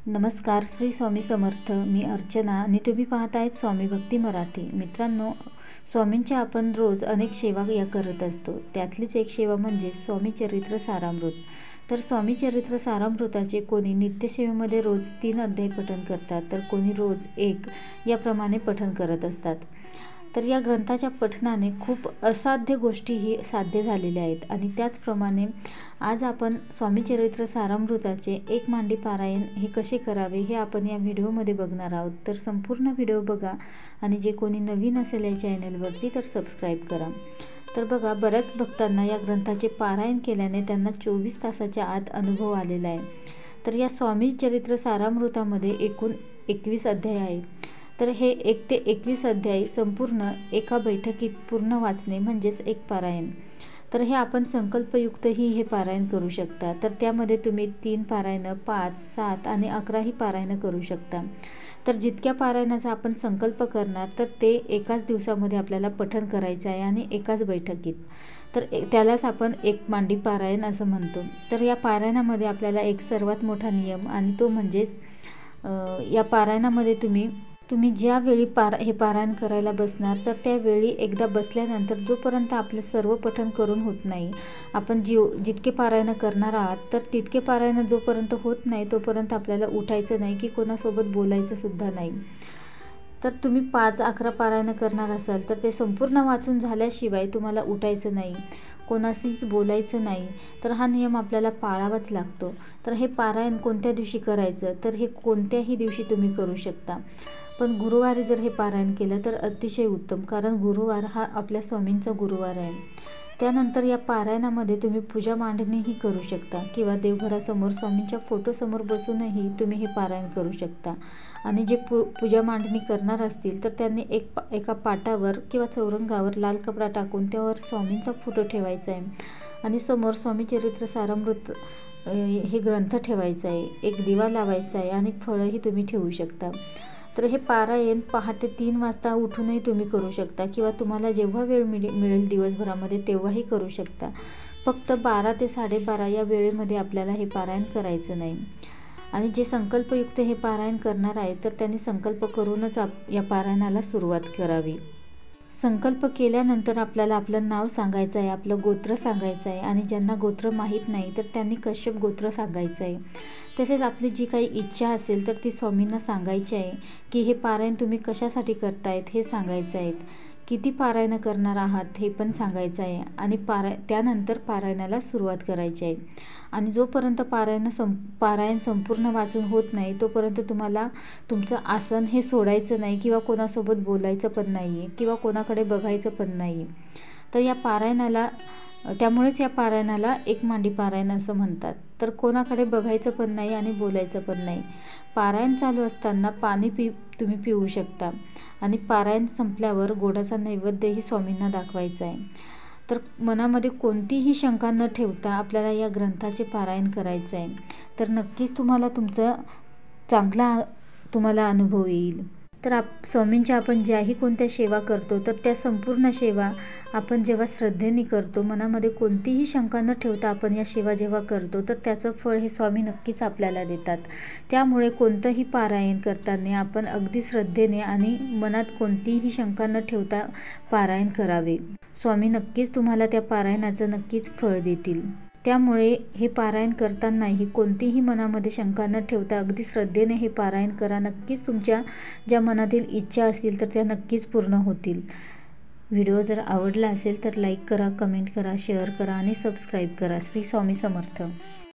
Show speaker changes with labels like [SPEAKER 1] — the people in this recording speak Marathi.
[SPEAKER 1] नमस्कार. श्री स्वामी समर्थ. मी अर्चना आणि तुम्ही पाहत आहेत स्वामी भक्ती मराठी. मित्रांनो, स्वामींच्या आपण रोज अनेक सेवा या करत असतो. त्यातलीच एक सेवा म्हणजे स्वामी चरित्र सारामृत. तर स्वामी चरित्र सारामृताचे कोणी नित्यसेवेमध्ये रोज 3 अध्याय पठण करतात, तर कोणी रोज 1 याप्रमाणे पठण करत असतात. तर या ग्रंथाच्या पठणाने खूप असाध्य गोष्टीही साध्य झालेल्या आहेत. आणि त्याचप्रमाणे आज आपण स्वामी चरित्र सारामृताचे 1 मांडी पारायण हे कसे करावे हे आपण या व्हिडिओमध्ये बघणार आहोत. तर संपूर्ण व्हिडिओ बघा आणि जे कोणी नवीन असेल या चॅनलवरती तर सबस्क्राईब करा. तर बघा, बऱ्याच भक्तांना या ग्रंथाचे पारायण केल्याने त्यांना 24 तासाच्या आत अनुभव आलेला आहे. तर या स्वामी चरित्र सारामृतामध्ये एकूण 21 अध्याय आहे. तर हे 1 ते 21 अध्याय संपूर्ण एका बैठकीत पूर्ण वाचणे म्हणजेच एक पारायण. तर हे आपण संकल्पयुक्तही हे पारायण करू शकता. तर त्यामध्ये तुम्ही 3 पारायणं, 5, 7 आणि 11 ही पारायणं करू शकता. तर जितक्या पारायणाचा आपण संकल्प करणार तर ते एकाच दिवसामध्ये आपल्याला पठण करायचं आहे आणि एकाच बैठकीत. तर त्यालाच आपण 1 मांडी पारायण असं म्हणतो. तर या पारायणामध्ये आपल्याला एक सर्वात मोठा नियम आणि तो म्हणजेच या पारायणामध्ये तुम्ही ज्यावेळी हे पारायण करायला बसणार तर त्यावेळी एकदा बसल्यानंतर जोपर्यंत आपलं सर्व पठण करून होत नाही, आपण जितके पारायणं करणार आहात तर तितके पारायणं जोपर्यंत होत नाही तोपर्यंत आपल्याला उठायचं नाही की कोणासोबत बोलायचं सुद्धा नाही. तर तुम्ही 5, 11 पारायणं करणार असाल तर ते संपूर्ण वाचून झाल्याशिवाय तुम्हाला उठायचं नाही, कोणाशीच बोलायचं नाही. तर हा नियम आपल्याला पाळावाच लागतो. तर हे पारायण कोणत्या दिवशी करायचं, तर हे कोणत्याही दिवशी तुम्ही करू शकता. पण गुरुवारी जर हे पारायण केलं तर अतिशय उत्तम, कारण गुरुवार हा आपल्या स्वामींचा गुरुवार आहे. त्यानंतर या पारायणामध्ये तुम्ही पूजा मांडणीही करू शकता किंवा देवघरासमोर स्वामींच्या फोटोसमोर बसूनही तुम्ही हे पारायण करू शकता. आणि जे पूजा मांडणी करणार असतील तर त्यांनी एका पाटावर किंवा चौरंगावर लाल कपडा टाकून त्यावर स्वामींचा फोटो ठेवायचा आहे आणि समोर स्वामी चरित्र सारामृत हे ग्रंथ ठेवायचं आहे, एक दिवा लावायचा आहे आणि फळंही तुम्ही ठेवू शकता. तर हे पारायण पहाटे 3 वाजता उठूनही तुम्ही करू शकता किंवा तुम्हाला जेव्हा वेळ मिळेल दिवसभरामध्ये तेव्हाही करू शकता. फक्त 12 ते 12:30 या वेळेमध्ये आपल्याला हे पारायण करायचं नाही. आणि जे संकल्पयुक्त हे पारायण करणार आहे तर त्यांनी संकल्प करूनच या पारायणाला सुरुवात करावी. संकल्प केल्यानंतर आपल्याला आपलं नाव सांगायचं आहे, आपलं गोत्र सांगायचं आहे आणि ज्यांना गोत्र माहीत नाही तर त्यांनी कश्यप गोत्र सांगायचं आहे. तसेच आपली जी काही इच्छा असेल तर ती स्वामींना सांगायची आहे की हे पारायण तुम्ही कशासाठी करतायत हे सांगायचं आहे, किती पारायणं करणार आहात हे पण सांगायचं आहे आणि त्यानंतर पारायणाला सुरुवात करायची आहे. आणि जोपर्यंत पारायण संपूर्ण वाचून होत नाही तोपर्यंत तुम्हाला तुमचं आसन हे सोडायचं नाही किंवा कोणासोबत बोलायचं पण नाही आहे किंवा कोणाकडे बघायचं पण नाही. तर या पारायणाला त्यामुळेच या पारायणाला 1 मांडी पारायण असं म्हणतात. तर कोणाकडे बघायचं पण नाही आणि बोलायचं पण नाही. पारायण चालू असताना पाणी तुम्ही पिऊ शकता आणि पारायण संपल्यावर गोडाचा नैवेद्यही स्वामींना दाखवायचा आहे. तर मनामध्ये कोणतीही शंका न ठेवता आपल्याला या ग्रंथाचे पारायण करायचं आहे. तर नक्कीच तुमचा चांगला अनुभव येईल. तर स्वामींच्या आपण ज्याही कोणत्या सेवा करतो तर त्या संपूर्ण सेवा आपण जेव्हा श्रद्धेने करतो, मनामध्ये कोणतीही शंका न ठेवता आपण या सेवा जेव्हा करतो तर त्याचं फळ हे स्वामी नक्कीच आपल्याला देतात. त्यामुळे कोणतंही पारायण करताना आपण अगदी श्रद्धेने आणि मनात कोणतीही शंका न ठेवता पारायण करावे. स्वामी नक्कीच तुम्हाला त्या पारायणाचं नक्कीच फळ देतील. त्यामुळे हे पारायण करतानाही कोणतीही मनामध्ये शंका न ठेवता अगदी श्रद्धेने हे पारायण करा. नक्कीच तुमच्या ज्या मनातील इच्छा असतील तर त्या नक्कीच पूर्ण होतील. व्हिडिओ जर आवडला असेल तर लाईक करा, कमेंट करा, शेअर करा आणि सबस्क्राईब करा. श्री स्वामी समर्थ.